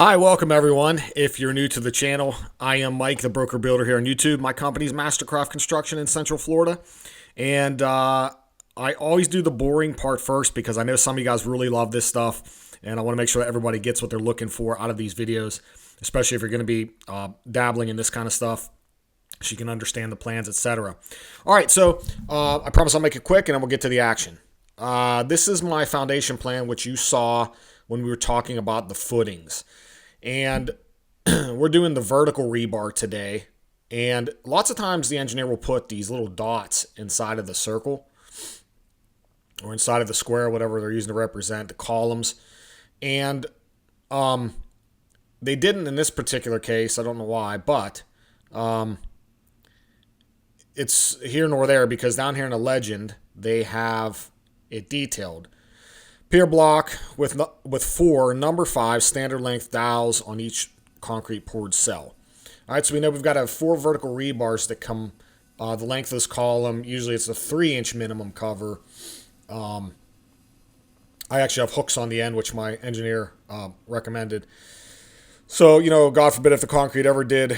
Hi, welcome everyone. If you're new to the channel, I am Mike, the broker builder here on YouTube. My company's Mastercraft Construction in Central Florida. And I always do the boring part first because I know some of you guys really love this stuff. And I want to make sure that everybody gets what they're looking for out of these videos, especially if you're going to be dabbling in this kind of stuff so you can understand the plans, etc. All right, so I promise I'll make it quick and then we'll get to the action. This is my foundation plan, which you saw when we were talking about the footings. And we're doing the vertical rebar today. And lots of times the engineer will put these little dots inside of the circle or inside of the square, whatever they're using to represent the columns. And they didn't in this particular case. I don't know why, but it's here nor there because down here in the legend, they have it detailed. Pier block with 4 number 5 standard length dowels on each concrete poured cell. All right, so we know we've got to have 4 vertical rebars that come the length of this column. Usually it's a 3-inch minimum cover. I actually have hooks on the end, which my engineer recommended. So, God forbid if the concrete ever did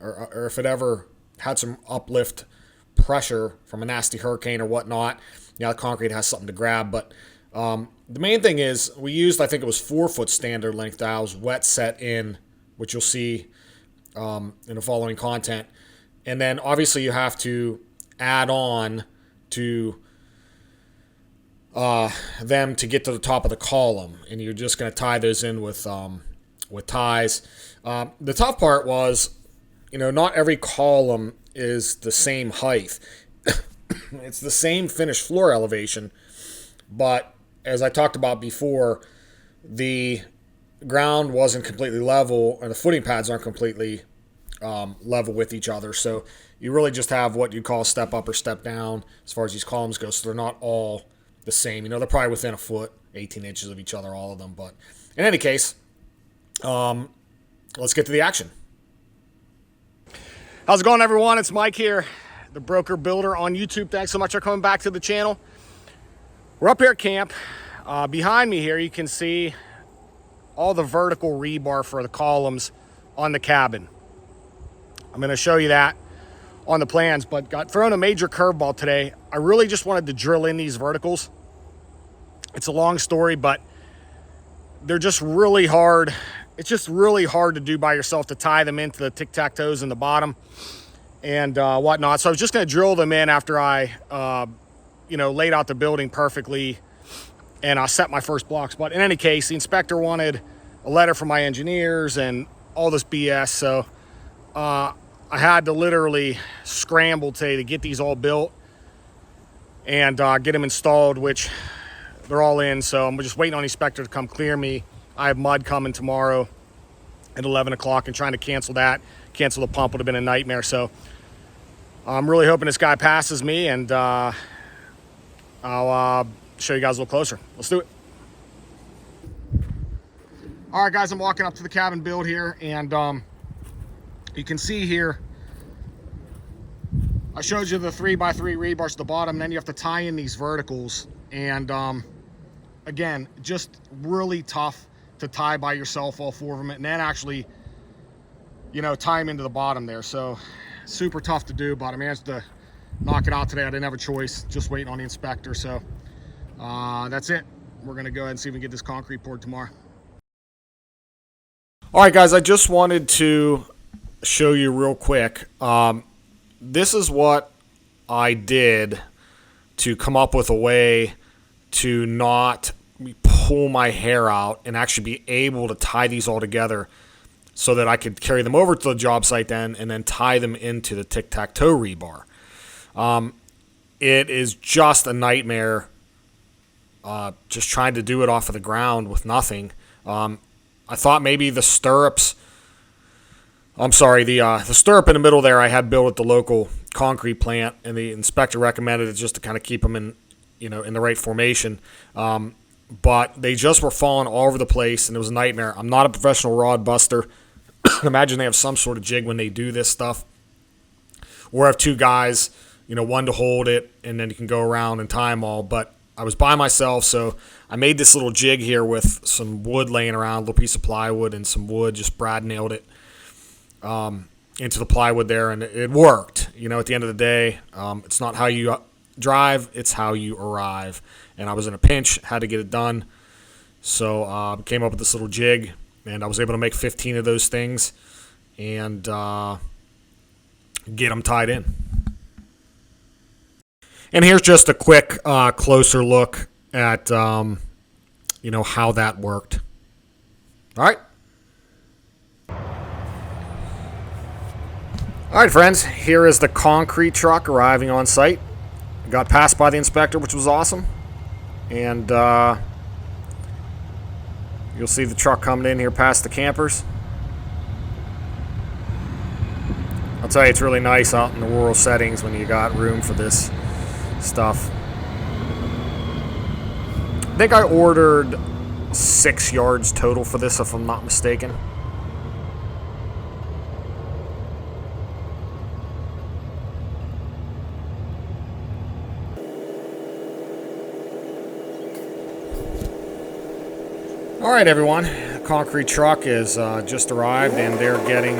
or if it ever had some uplift pressure from a nasty hurricane or whatnot, the concrete has something to grab. But the main thing is we used, I think it was 4-foot standard length dowels, wet set in, which you'll see in the following content. And then obviously you have to add on to them to get to the top of the column. And you're just going to tie those in with ties. The tough part was, not every column is the same height. It's the same finished floor elevation, but as I talked about before, the ground wasn't completely level and the footing pads aren't completely level with each other. So you really just have what you call step up or step down as far as these columns go. So they're not all the same. They're probably within a foot, 18 inches of each other, all of them. But in any case, let's get to the action. How's it going, everyone? It's Mike here, the broker builder on YouTube. Thanks so much for coming back to the channel. We're up here at camp. Behind me here, you can see all the vertical rebar for the columns on the cabin. I'm going to show you that on the plans, but got thrown a major curveball today. I really just wanted to drill in these verticals. It's a long story, but they're just really hard. It's just really hard to do by yourself, to tie them into the tic-tac-toes in the bottom and whatnot. So I was just going to drill them in after I, laid out the building perfectly and I set my first blocks. But in any case, the inspector wanted a letter from my engineers and all this BS. So I had to literally scramble today to get these all built and get them installed, which they're all in. So I'm just waiting on the inspector to come clear me. I have mud coming tomorrow at 11 o'clock and trying to cancel that. Cancel the pump would have been a nightmare. So I'm really hoping this guy passes me, and I'll show you guys a little closer. Let's do it. All right, guys, I'm walking up to the cabin build here, and you can see here, I showed you the 3x3 rebars at the bottom. Then you have to tie in these verticals. And again, just really tough to tie by yourself, all 4 of them, and then actually, tie them into the bottom there. So super tough to do, but I managed to knock it out today. I didn't have a choice, just waiting on the inspector. So that's it. We're going to go ahead and see if we can get this concrete poured tomorrow. All right, guys, I just wanted to show you real quick. This is what I did to come up with a way to not pull my hair out and actually be able to tie these all together so that I could carry them over to the job site then and then tie them into the tic-tac-toe rebar. It is just a nightmare just trying to do it off of the ground with nothing. I thought maybe the stirrups, the stirrup in the middle there I had built at the local concrete plant, and the inspector recommended it just to kind of keep them in, in the right formation. But they just were falling all over the place, and it was a nightmare. I'm not a professional rod buster. Imagine they have some sort of jig when they do this stuff. Or have 2 guys, one to hold it, and then you can go around and tie them all. But I was by myself, so I made this little jig here with some wood laying around, a little piece of plywood and some wood. Just Brad nailed it into the plywood there, and it worked. You know, at the end of the day, it's not how you drive, it's how you arrive. And I was in a pinch, had to get it done, so came up with this little jig, and I was able to make 15 of those things and get them tied in. And here's just a quick closer look at you know, how that worked. All right. All right, friends, here is the concrete truck arriving on site. Got passed by the inspector, which was awesome. And you'll see the truck coming in here past the campers. I'll tell you, it's really nice out in the rural settings when you got room for this stuff. I think I ordered 6 yards total for this, if I'm not mistaken. All right, everyone. The concrete truck is just arrived, and they're getting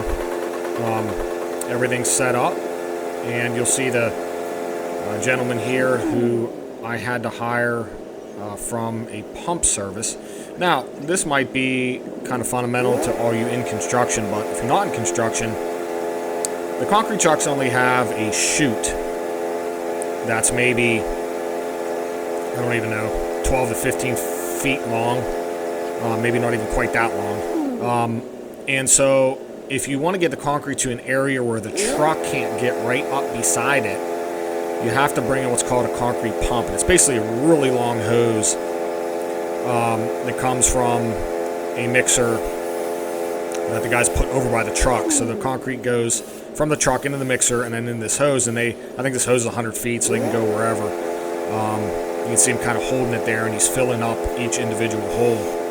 everything set up. And you'll see the gentleman here who I had to hire from a pump service. Now, this might be kind of fundamental to all you in construction, but if you're not in construction, the concrete trucks only have a chute that's maybe, I don't even know, 12 to 15 feet long. Maybe not even quite that long. And so if you want to get the concrete to an area where the truck can't get right up beside it, you have to bring in what's called a concrete pump. And it's basically a really long hose that comes from a mixer that the guys put over by the truck. So the concrete goes from the truck into the mixer and then in this hose. And I think this hose is 100 feet, so they can go wherever. You can see him kind of holding it there, and he's filling up each individual hole.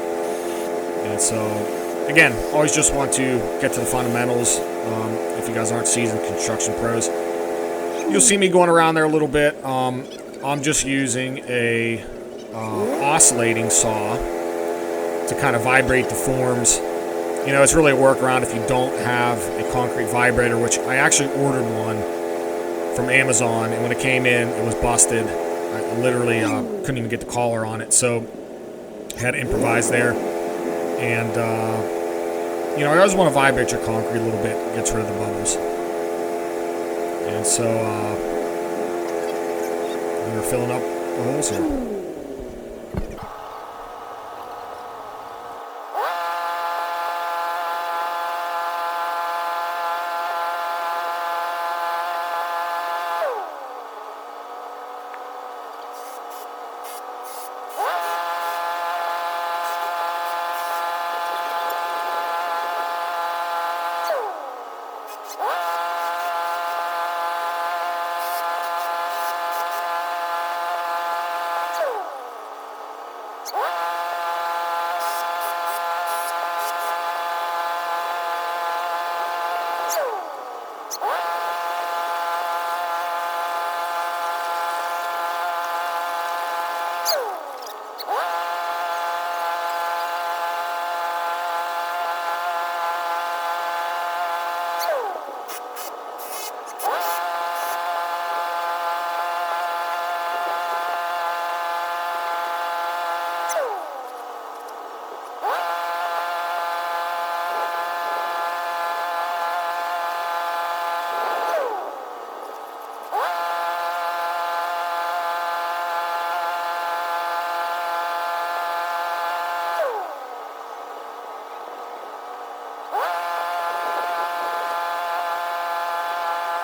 And so, again, always just want to get to the fundamentals. If you guys aren't seasoned construction pros, you'll see me going around there a little bit. I'm just using a oscillating saw to kind of vibrate the forms. You know, it's really a workaround if you don't have a concrete vibrator, which I actually ordered one from Amazon, and when it came in, it was busted. I literally couldn't even get the collar on it, so I had to improvise there. And, you know, I always want to vibrate your concrete a little bit, gets rid of the bubbles. And so, we're filling up the holes here.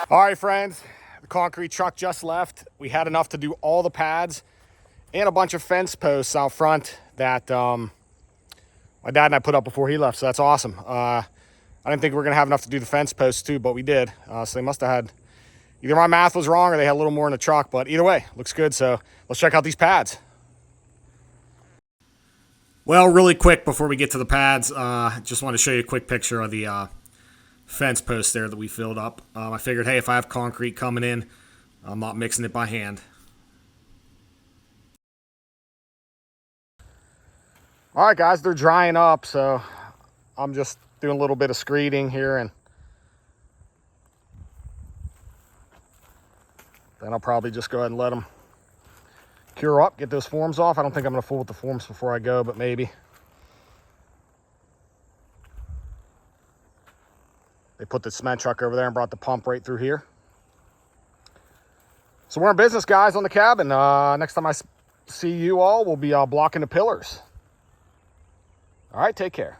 All right, friends, the concrete truck just left. We had enough to do all the pads and a bunch of fence posts out front that my dad and I put up before he left, so that's awesome. I didn't think we were gonna have enough to do the fence posts too, but we did. So they must have had, either my math was wrong or they had a little more in the truck, but either way, looks good. So let's check out these pads. Well, really quick before we get to the pads, just want to show you a quick picture of the fence post there that we filled up. I figured, hey, if I have concrete coming in, I'm not mixing it by hand. All right, guys, they're drying up, so I'm just doing a little bit of screeding here, and then I'll probably just go ahead and let them cure up, get those forms off. I don't think I'm going to fool with the forms before I go, but maybe. They put the cement truck over there and brought the pump right through here. So we're in business, guys, on the cabin. Next time I see you all, we'll be blocking the pillars. All right, take care.